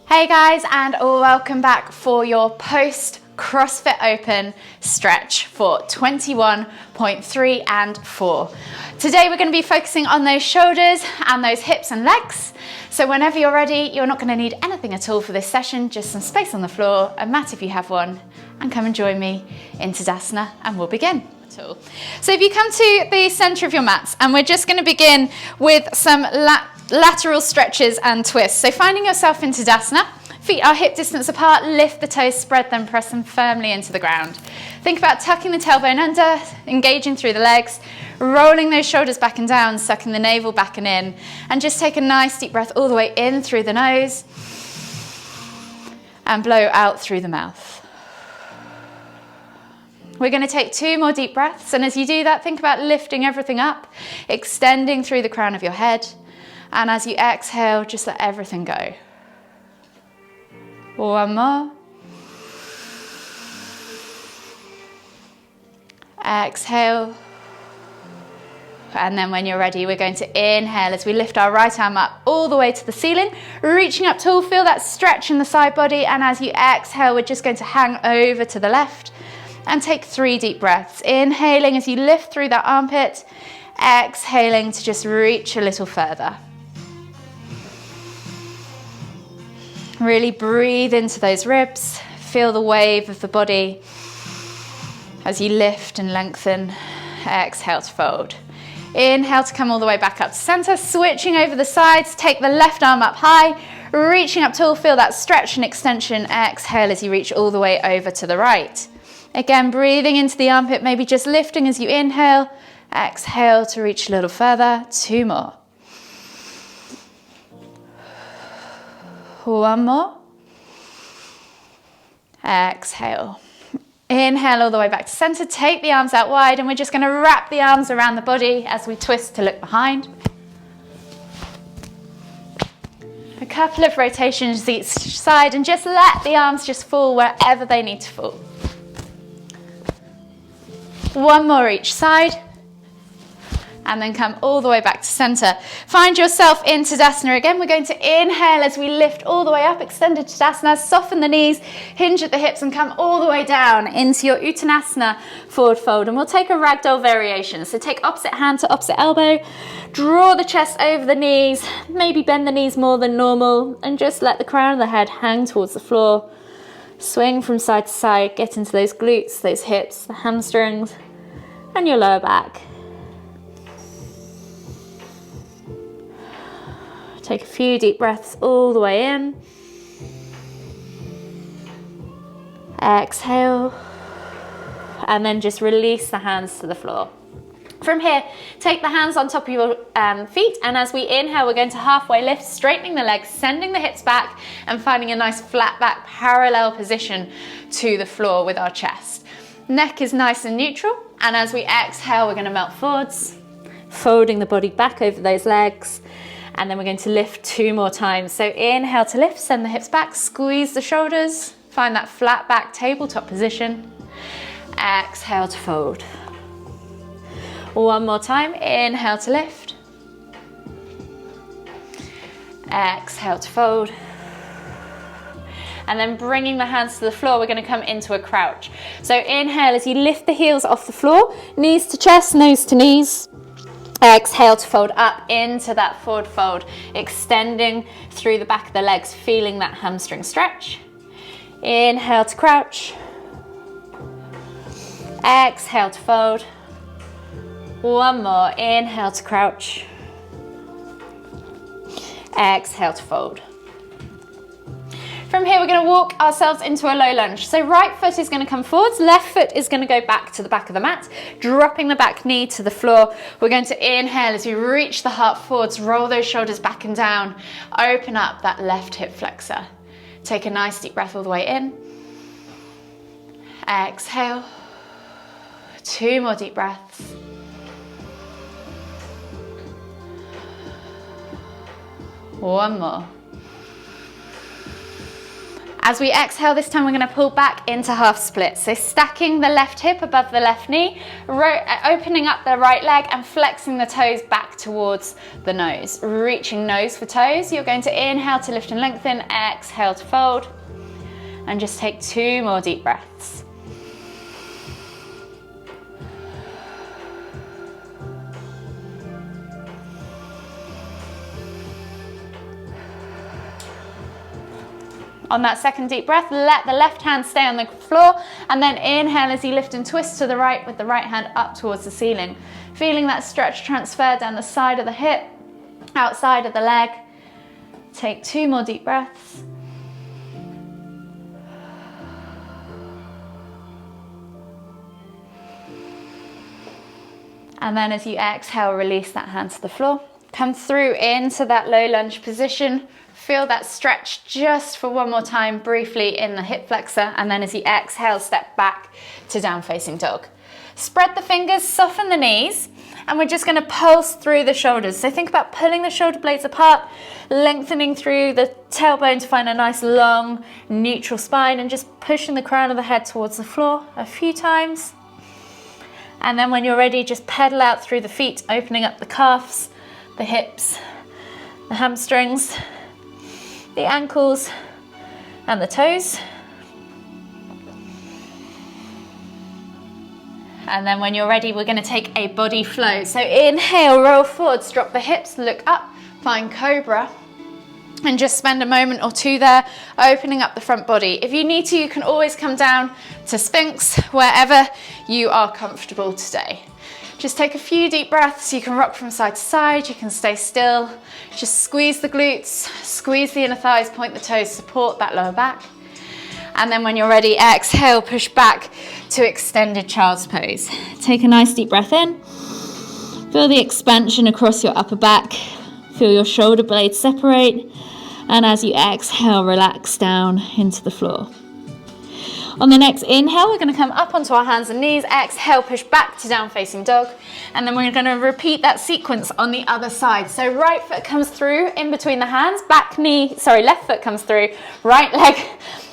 Hey guys, and welcome back for your post CrossFit Open stretch for 21.3 and 4. Today we're going to be focusing on those shoulders and those hips and legs. So whenever you're ready, you're not going to need anything at all for this session, just some space on the floor, a mat if you have one, and come and join me in Tadasana and we'll begin. So if you come to the center of your mats, and we're just going to begin with some lateral stretches and twists. So finding yourself in Tadasana, feet are hip distance apart, lift the toes, spread them, press them firmly into the ground. Think about tucking the tailbone under, engaging through the legs, rolling those shoulders back and down, sucking the navel back and in, and just take a nice deep breath all the way in through the nose and blow out through the mouth. We're going to take 2 more deep breaths, and as you do that, think about lifting everything up, extending through the crown of your head, and as you exhale, just let everything go. One more. Exhale. And then when you're ready, we're going to inhale as we lift our right arm up all the way to the ceiling, reaching up tall, feel that stretch in the side body, and as you exhale, we're just going to hang over to the left and take 3 deep breaths. Inhaling as you lift through that armpit, exhaling to just reach a little further. Really breathe into those ribs, feel the wave of the body as you lift and lengthen. Exhale to fold. Inhale to come all the way back up to center, switching over the sides, take the left arm up high, reaching up tall, feel that stretch and extension. Exhale as you reach all the way over to the right. Again, breathing into the armpit, maybe just lifting as you inhale. Exhale to reach a little further. 2 more. 1 more. Exhale. Inhale all the way back to center. Take the arms out wide, and we're just going to wrap the arms around the body as we twist to look behind. A couple of rotations each side, and just let the arms just fall wherever they need to fall. 1 more each side, and then come all the way back to center. Find yourself in Tadasana again. We're going to inhale as we lift all the way up, extended Tadasana, soften the knees, hinge at the hips, and come all the way down into your Uttanasana forward fold. And we'll take a ragdoll variation. So take opposite hand to opposite elbow, draw the chest over the knees, maybe bend the knees more than normal, and just let the crown of the head hang towards the floor. Swing from side to side, get into those glutes, those hips, the hamstrings, and your lower back. Take a few deep breaths all the way in. Exhale. And then just release the hands to the floor. From here, take the hands on top of your feet, and as we inhale, we're going to halfway lift, straightening the legs, sending the hips back, and finding a nice flat back parallel position to the floor with our chest. Neck is nice and neutral, and as we exhale, we're going to melt forwards, folding the body back over those legs, and then we're going to lift 2 more times. So inhale to lift, send the hips back, squeeze the shoulders, find that flat back tabletop position. Exhale to fold. 1 more time, inhale to lift. Exhale to fold. And then bringing the hands to the floor, we're going to come into a crouch. So inhale as you lift the heels off the floor, knees to chest, nose to knees. Exhale to fold up into that forward fold, extending through the back of the legs, feeling that hamstring stretch. Inhale to crouch. Exhale to fold. 1 more, inhale to crouch. Exhale to fold. From here, we're going to walk ourselves into a low lunge. So right foot is going to come forwards, left foot is going to go back to the back of the mat, dropping the back knee to the floor. We're going to inhale as we reach the heart forwards, roll those shoulders back and down, open up that left hip flexor. Take a nice deep breath all the way in. Exhale. 2 more deep breaths. One more. As we exhale, this time we're going to pull back into half split. So stacking the left hip above the left knee, opening up the right leg and flexing the toes back towards the nose. Reaching nose for toes. You're going to inhale to lift and lengthen, exhale to fold. And just take 2 more deep breaths. On that second deep breath, let the left hand stay on the floor and then inhale as you lift and twist to the right with the right hand up towards the ceiling. Feeling that stretch transfer down the side of the hip, outside of the leg. Take 2 more deep breaths. And then as you exhale, release that hand to the floor. Come through into that low lunge position. Feel that stretch just for one more time briefly in the hip flexor, and then as you exhale, step back to down facing dog. Spread the fingers, soften the knees, and we're just going to pulse through the shoulders. So think about pulling the shoulder blades apart, lengthening through the tailbone to find a nice long neutral spine, and just pushing the crown of the head towards the floor a few times. And then when you're ready, just pedal out through the feet, opening up the calves, the hips, the hamstrings, the ankles and the toes. And then when you're ready, we're going to take a body flow. So inhale, roll forwards, drop the hips, look up, find cobra, and just spend a moment or two there opening up the front body. If you need to, you can always come down to Sphinx, wherever you are comfortable today. Just take a few deep breaths. You can rock from side to side, you can stay still. Just squeeze the glutes, squeeze the inner thighs, point the toes, support that lower back. And then when you're ready, exhale, push back to extended child's pose. Take a nice deep breath in. Feel the expansion across your upper back. Feel your shoulder blades separate. And as you exhale, relax down into the floor. On the next inhale, we're going to come up onto our hands and knees. Exhale, push back to down facing dog. And then we're going to repeat that sequence on the other side. So right foot comes through in between the hands, left foot comes through, right leg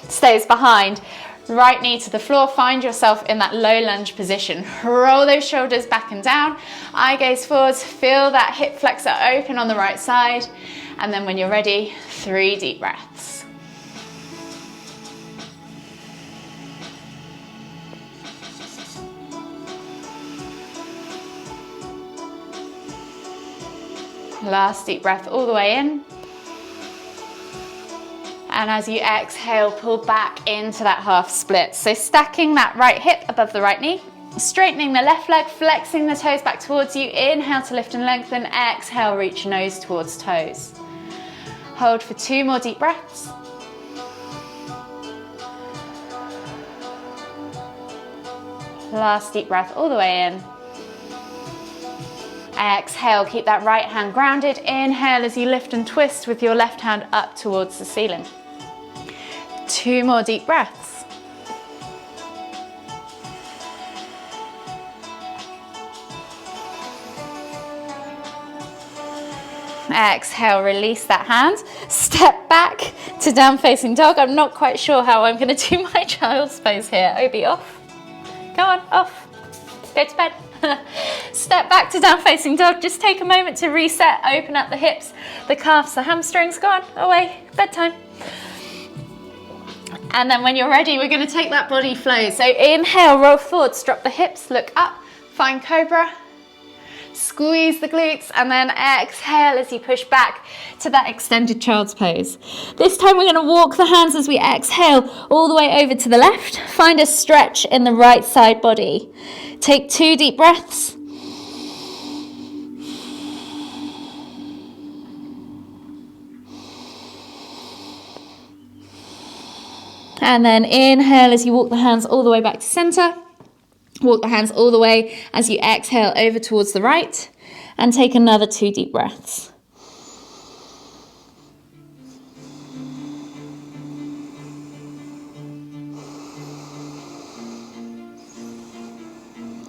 stays behind, right knee to the floor. Find yourself in that low lunge position. Roll those shoulders back and down, eye gaze forwards, feel that hip flexor open on the right side. And then when you're ready, 3 deep breaths. Last deep breath all the way in. And as you exhale, pull back into that half split. So stacking that right hip above the right knee, straightening the left leg, flexing the toes back towards you. Inhale to lift and lengthen. Exhale, reach nose towards toes. Hold for 2 more deep breaths. Last deep breath all the way in. Exhale, keep that right hand grounded. Inhale as you lift and twist with your left hand up towards the ceiling. 2 more deep breaths. Exhale, release that hand. Step back to down facing dog. I'm not quite sure how I'm going to do my child's pose here. Obi, off. Go on, off. Go to bed. Step back to down facing dog. Just take a moment to reset, open up the hips, the calves, the hamstrings. Go on, away, bedtime. And then when you're ready, we're going to take that body flow. So inhale, roll forwards, drop the hips, look up, find cobra, squeeze the glutes, and then exhale as you push back to that extended child's pose. This time we're going to walk the hands as we exhale all the way over to the left. Find a stretch in the right side body. Take 2 deep breaths. And then inhale as you walk the hands all the way back to center. Walk the hands all the way as you exhale over towards the right. And take another 2 deep breaths.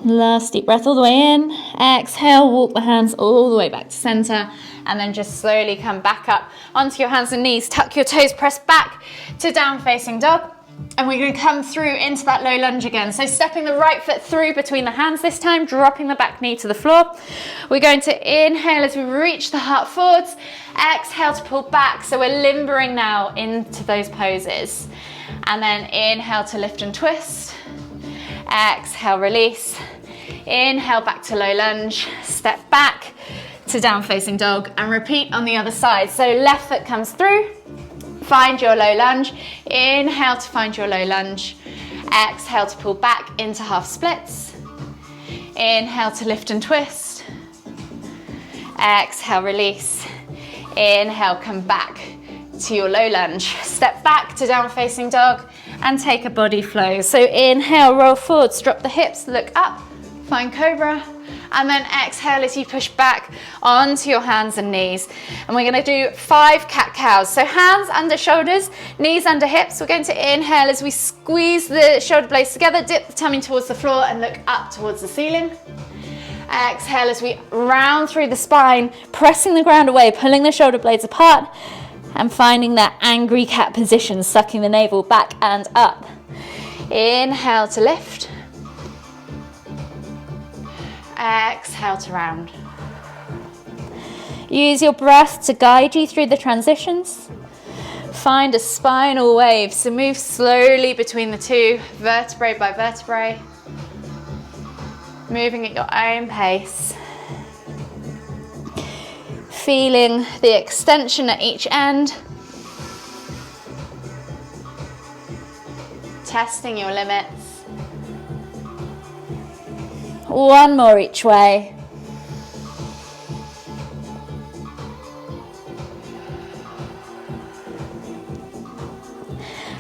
Last deep breath all the way in. Exhale, walk the hands all the way back to center, and then just slowly come back up onto your hands and knees. Tuck your toes, press back to down facing dog. And we're going to come through into that low lunge again. So stepping the right foot through between the hands this time, dropping the back knee to the floor. We're going to inhale as we reach the heart forwards. Exhale to pull back. So we're limbering now into those poses. And then inhale to lift and twist. Exhale, release. Inhale back to low lunge. Step back to down facing dog and repeat on the other side. So left foot comes through. Find your low lunge. Inhale to find your low lunge. Exhale to pull back into half splits. Inhale to lift and twist. Exhale, release. Inhale, come back to your low lunge. Step back to down facing dog and take a body flow. So inhale, roll forwards, drop the hips, look up, find cobra. And then exhale as you push back onto your hands and knees. And we're going to do 5 cat-cows. So hands under shoulders, knees under hips. We're going to inhale as we squeeze the shoulder blades together, dip the tummy towards the floor and look up towards the ceiling. Exhale as we round through the spine, pressing the ground away, pulling the shoulder blades apart and finding that angry cat position, sucking the navel back and up. Inhale to lift. Exhale to round. Use your breath to guide you through the transitions. Find a spinal wave, so move slowly between the two, vertebrae by vertebrae. Moving at your own pace. Feeling the extension at each end. Testing your limits. One more each way.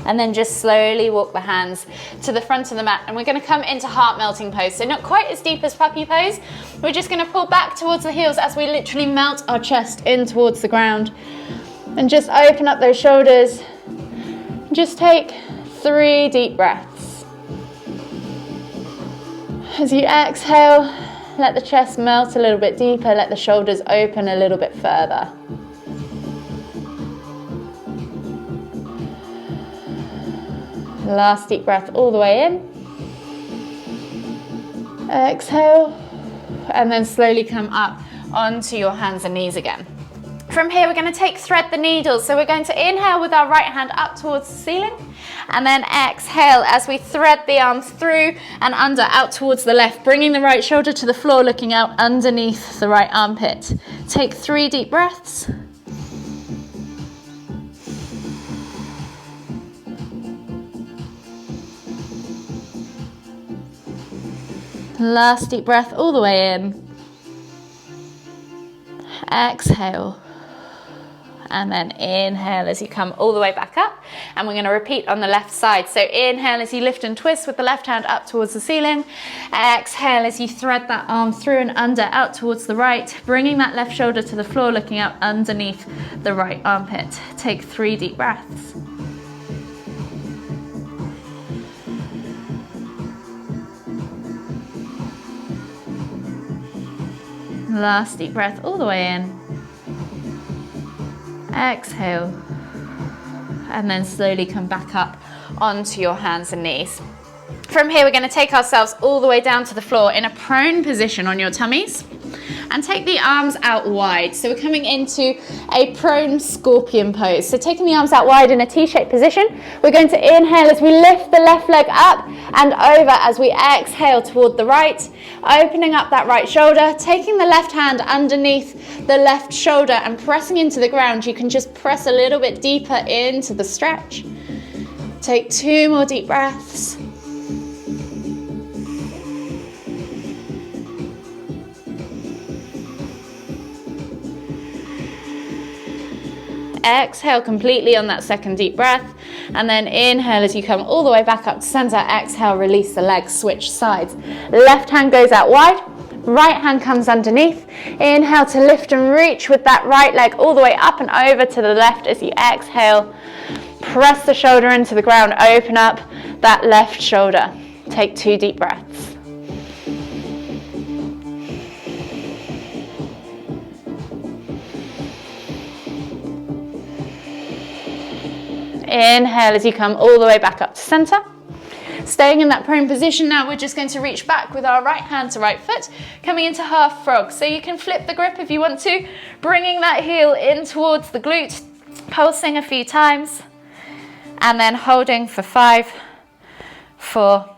And then just slowly walk the hands to the front of the mat. And we're going to come into heart melting pose. So not quite as deep as puppy pose. We're just going to pull back towards the heels as we literally melt our chest in towards the ground. And just open up those shoulders. Just take 3 deep breaths. As you exhale, let the chest melt a little bit deeper, let the shoulders open a little bit further. Last deep breath all the way in. Exhale, and then slowly come up onto your hands and knees again. From here, we're going to thread the needles. So we're going to inhale with our right hand up towards the ceiling. And then exhale as we thread the arms through and under, out towards the left, bringing the right shoulder to the floor, looking out underneath the right armpit. Take 3 deep breaths. Last deep breath all the way in. Exhale. And then inhale as you come all the way back up. And we're going to repeat on the left side. So inhale as you lift and twist with the left hand up towards the ceiling. Exhale as you thread that arm through and under, out towards the right, bringing that left shoulder to the floor, looking out underneath the right armpit. Take 3 deep breaths. Last deep breath all the way in. Exhale, and then slowly come back up onto your hands and knees. From here, we're going to take ourselves all the way down to the floor in a prone position on your tummies and take the arms out wide. So we're coming into a prone scorpion pose. So taking the arms out wide in a T-shaped position, we're going to inhale as we lift the left leg up and over as we exhale toward the right, opening up that right shoulder, taking the left hand underneath the left shoulder and pressing into the ground. You can just press a little bit deeper into the stretch. Take 2 more deep breaths. Exhale completely on that second deep breath, and then inhale as you come all the way back up to center. Exhale, release the legs, switch sides. Left hand goes out wide, right hand comes underneath. Inhale to lift and reach with that right leg all the way up and over to the left. As you exhale, press the shoulder into the ground, open up that left shoulder. Take 2 deep breaths. Inhale as you come all the way back up to center. Staying in that prone position now, we're just going to reach back with our right hand to right foot, coming into half frog. So you can flip the grip if you want to, bringing that heel in towards the glute, pulsing a few times, and then holding for 5, 4,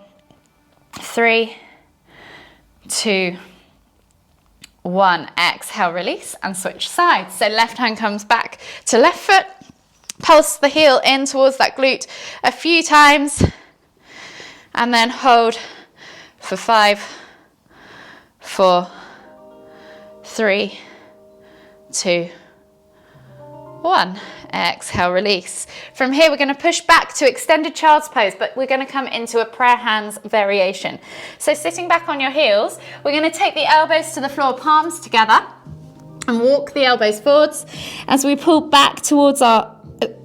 3, 2, 1. Exhale, release, and switch sides. So left hand comes back to left foot, pulse the heel in towards that glute a few times, and then hold for 5, 4, 3, 2, 1. Exhale, release. From here, we're going to push back to extended child's pose, but we're going to come into a prayer hands variation. So sitting back on your heels, we're going to take the elbows to the floor, palms together, and walk the elbows forwards as we pull back towards our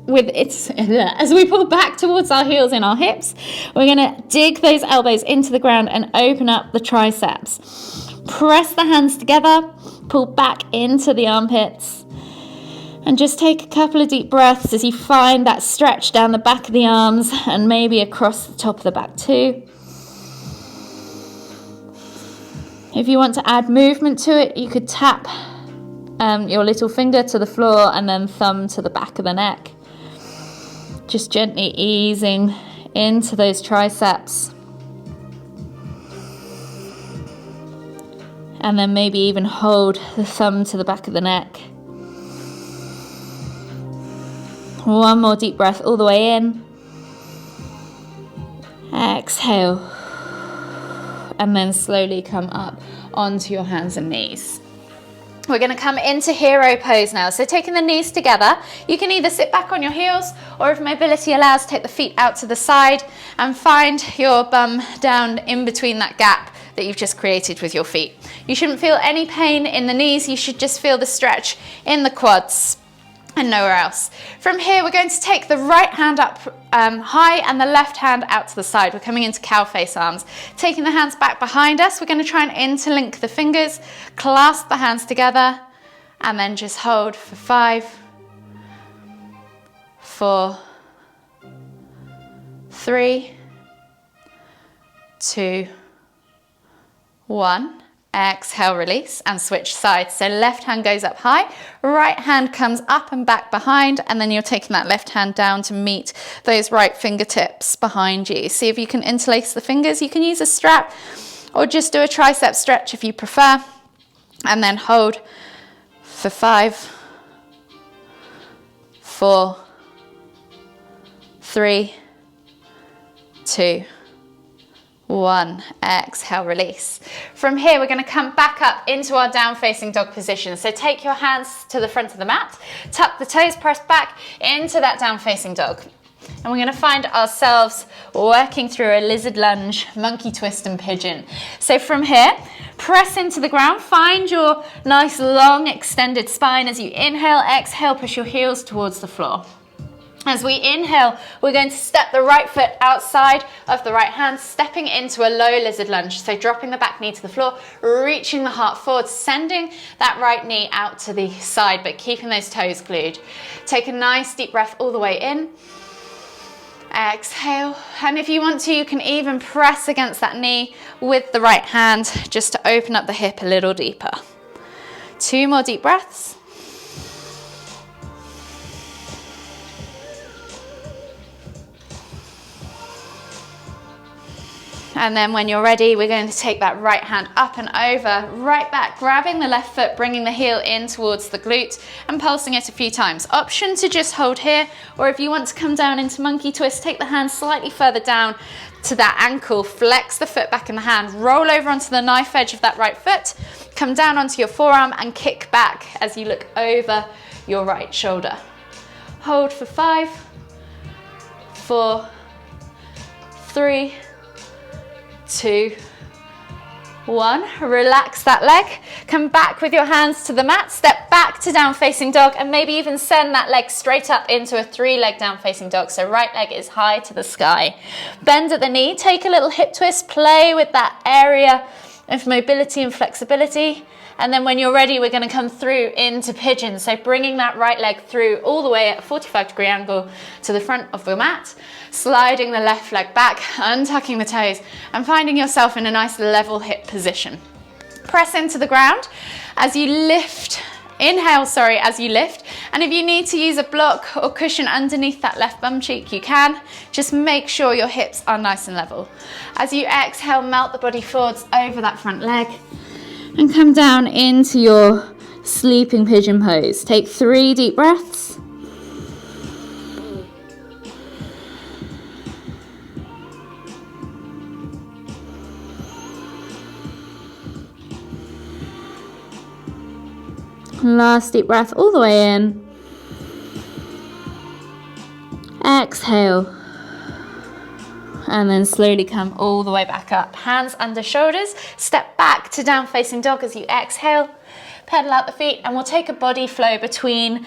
as we pull back towards our heels in our hips. We're going to dig those elbows into the ground and open up the triceps. Press the hands together, pull back into the armpits, and just take a couple of deep breaths as you find that stretch down the back of the arms and maybe across the top of the back too. If you want to add movement to it, you could tap your little finger to the floor and then thumb to the back of the neck. Just gently easing into those triceps. And then maybe even hold the thumb to the back of the neck. One more deep breath all the way in. Exhale. And then slowly come up onto your hands and knees. We're going to come into hero pose now. So taking the knees together, you can either sit back on your heels, or if mobility allows, take the feet out to the side and find your bum down in between that gap that you've just created with your feet. You shouldn't feel any pain in the knees. You should just feel the stretch in the quads and nowhere else. From here, we're going to take the right hand up high and the left hand out to the side. We're coming into cow face arms. Taking the hands back behind us, we're going to try and interlink the fingers, clasp the hands together, and then just hold for 5, 4, 3, 2, 1. Exhale, release, and switch sides. So left hand goes up high, right hand comes up and back behind, and then you're taking that left hand down to meet those right fingertips behind you. See if you can interlace the fingers. You can use a strap or just do a tricep stretch if you prefer, and then hold for 5, 4, 3, 2, 1. Exhale, release. From here, we're going to come back up into our down facing dog position. So take your hands to the front of the mat, tuck the toes, press back into that down facing dog. And we're going to find ourselves working through a lizard lunge, monkey twist and pigeon. So from here, press into the ground, find your nice long extended spine as you inhale, exhale, push your heels towards the floor. As we inhale, we're going to step the right foot outside of the right hand, stepping into a low lizard lunge. So dropping the back knee to the floor, reaching the heart forward, sending that right knee out to the side, but keeping those toes glued. Take a nice deep breath all the way in. Exhale. And if you want to, you can even press against that knee with the right hand just to open up the hip a little deeper. 2 more deep breaths. And then when you're ready, we're going to take that right hand up and over, right back, grabbing the left foot, bringing the heel in towards the glute and pulsing it a few times. Option to just hold here, or if you want to come down into monkey twist, take the hand slightly further down to that ankle, flex the foot back in the hand, roll over onto the knife edge of that right foot, come down onto your forearm and kick back as you look over your right shoulder. Hold for 5, 4, 3, 2, 1. Relax that leg. Come back with your hands to the mat. Step back to down facing dog and maybe even send that leg straight up into a 3-leg down facing dog. So right leg is high to the sky. Bend at the knee. Take a little hip twist. Play with that area of mobility and flexibility. And then when you're ready, we're going to come through into pigeon. So bringing that right leg through all the way at a 45-degree angle to the front of the mat, sliding the left leg back, untucking the toes, and finding yourself in a nice level hip position. Press into the ground as you lift. Inhale, as you lift. And if you need to use a block or cushion underneath that left bum cheek, you can. Just make sure your hips are nice and level. As you exhale, melt the body forwards over that front leg and come down into your sleeping pigeon pose. Take 3 deep breaths. Last deep breath all the way in. Exhale. And then slowly come all the way back up. Hands under shoulders. Step back to down facing dog as you exhale. Pedal out the feet, and we'll take a body flow between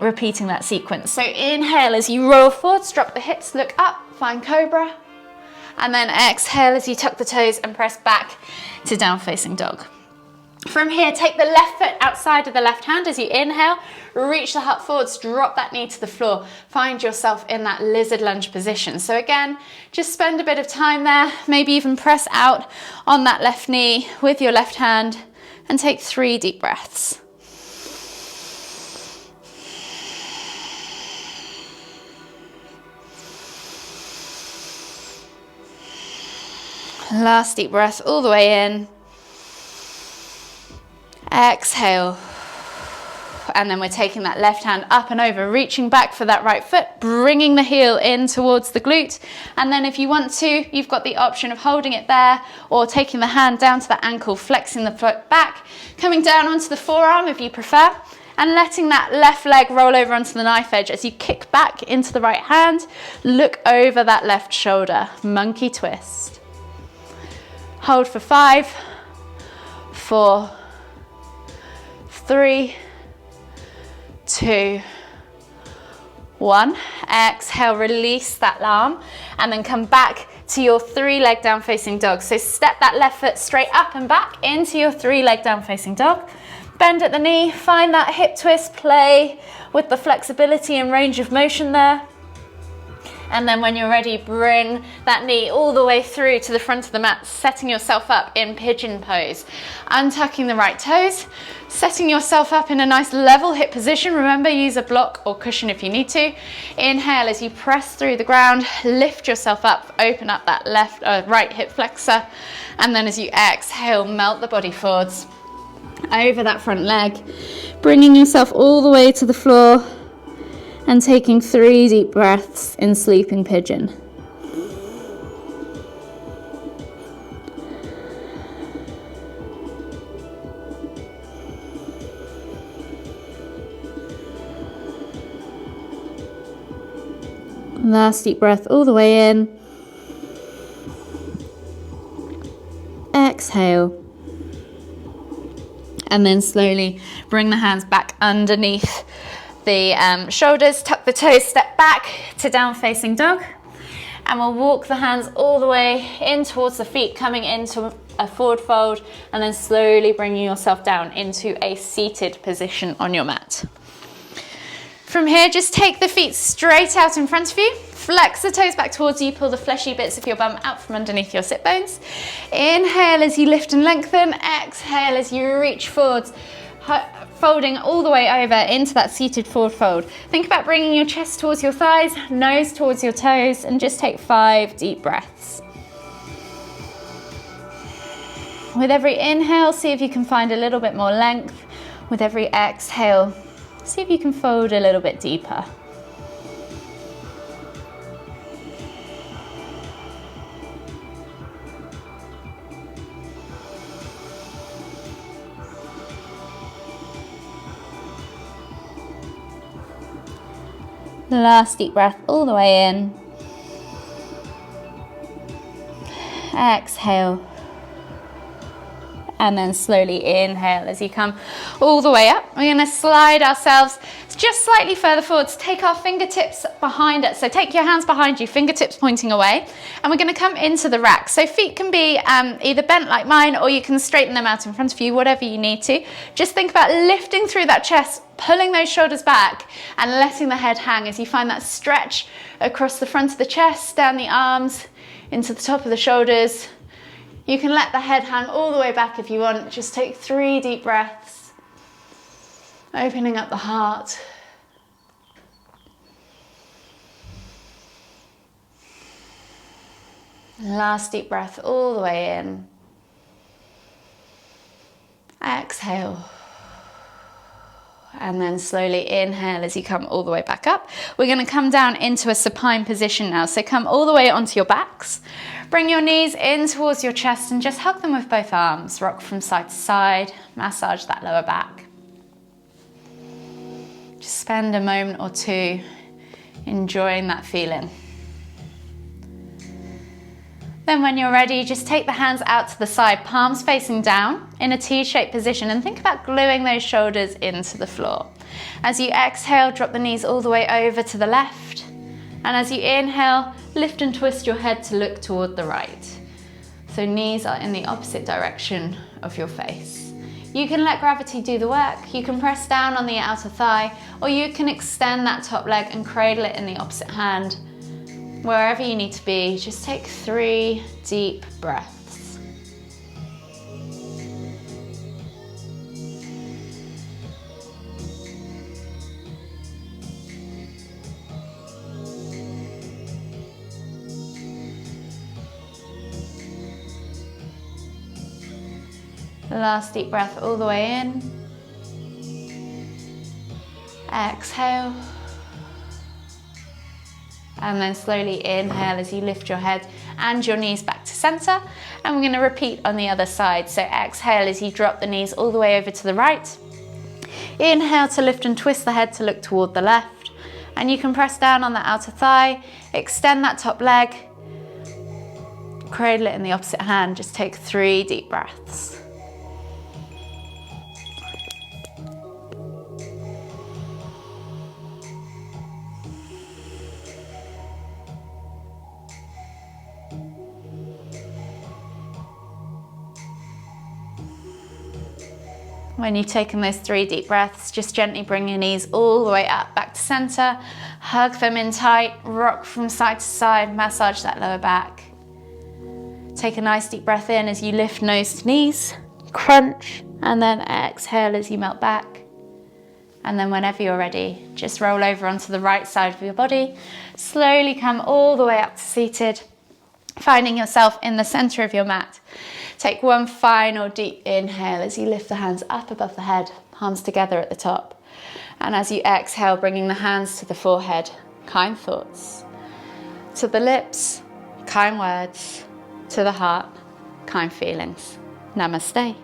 repeating that sequence. So inhale as you roll forwards, drop the hips, look up, find cobra. And then exhale as you tuck the toes and press back to down facing dog. From here, take the left foot outside of the left hand as you inhale, reach the heart forwards, drop that knee to the floor, find yourself in that lizard lunge position. So again, just spend a bit of time there, maybe even press out on that left knee with your left hand and take 3 deep breaths. Last deep breath all the way in. Exhale. And then we're taking that left hand up and over, reaching back for that right foot, bringing the heel in towards the glute. And then if you want to, you've got the option of holding it there or taking the hand down to the ankle, flexing the foot back, coming down onto the forearm if you prefer, and letting that left leg roll over onto the knife edge as you kick back into the right hand, look over that left shoulder, monkey twist. Hold for 5, 4, 3, 2, 1. Exhale, release that arm, and then come back to your 3-leg down facing dog. So step that left foot straight up and back into your 3-leg down facing dog. Bend at the knee, find that hip twist, play with the flexibility and range of motion there. And then when you're ready, bring that knee all the way through to the front of the mat, setting yourself up in pigeon pose. Untucking the right toes, setting yourself up in a nice level hip position. Remember, use a block or cushion if you need to. Inhale as you press through the ground, lift yourself up, open up that right hip flexor. And then as you exhale, melt the body forwards over that front leg, bringing yourself all the way to the floor. And taking 3 deep breaths in sleeping pigeon. Last deep breath all the way in. Exhale. And then slowly bring the hands back underneath the shoulders, tuck the toes, step back to down facing dog, and we'll walk the hands all the way in towards the feet, coming into a forward fold, and then slowly bringing yourself down into a seated position on your mat. From here, just take the feet straight out in front of you, flex the toes back towards you, pull the fleshy bits of your bum out from underneath your sit bones. Inhale as you lift and lengthen, exhale as you reach forwards, folding all the way over into that seated forward fold. Think about bringing your chest towards your thighs, nose towards your toes, and just take 5 deep breaths. With every inhale, see if you can find a little bit more length. With every exhale, see if you can fold a little bit deeper. Last deep breath all the way in. Exhale. And then slowly inhale as you come all the way up. We're gonna slide ourselves just slightly further forwards. Take our fingertips behind us. So take your hands behind you, fingertips pointing away. And we're gonna come into the rack. So feet can be either bent like mine, or you can straighten them out in front of you, whatever you need to. Just think about lifting through that chest, pulling those shoulders back and letting the head hang as you find that stretch across the front of the chest, down the arms, into the top of the shoulders. You can let the head hang all the way back if you want. Just take 3 deep breaths, opening up the heart. Last deep breath all the way in. Exhale. And then slowly inhale as you come all the way back up. We're going to come down into a supine position now. So come all the way onto your backs. Bring your knees in towards your chest and just hug them with both arms. Rock from side to side. Massage that lower back. Just spend a moment or two enjoying that feeling. Then when you're ready, just take the hands out to the side, palms facing down in a T-shaped position, and think about gluing those shoulders into the floor. As you exhale, drop the knees all the way over to the left. And as you inhale, lift and twist your head to look toward the right. So knees are in the opposite direction of your face. You can let gravity do the work. You can press down on the outer thigh, or you can extend that top leg and cradle it in the opposite hand. Wherever you need to be, just take 3 deep breaths. Last deep breath all the way in. Exhale. And then slowly inhale as you lift your head and your knees back to center. And we're going to repeat on the other side. So exhale as you drop the knees all the way over to the right. Inhale to lift and twist the head to look toward the left. And you can press down on the outer thigh, extend that top leg, cradle it in the opposite hand. Just take 3 deep breaths. When you've taken those 3 deep breaths, just gently bring your knees all the way up, back to center. Hug them in tight, rock from side to side, massage that lower back. Take a nice deep breath in as you lift nose to knees, crunch, and then exhale as you melt back. And then whenever you're ready, just roll over onto the right side of your body. Slowly come all the way up to seated, finding yourself in the center of your mat. Take 1 final deep inhale as you lift the hands up above the head, palms together at the top. And as you exhale, bringing the hands to the forehead, kind thoughts. To the lips, kind words. To the heart, kind feelings. Namaste.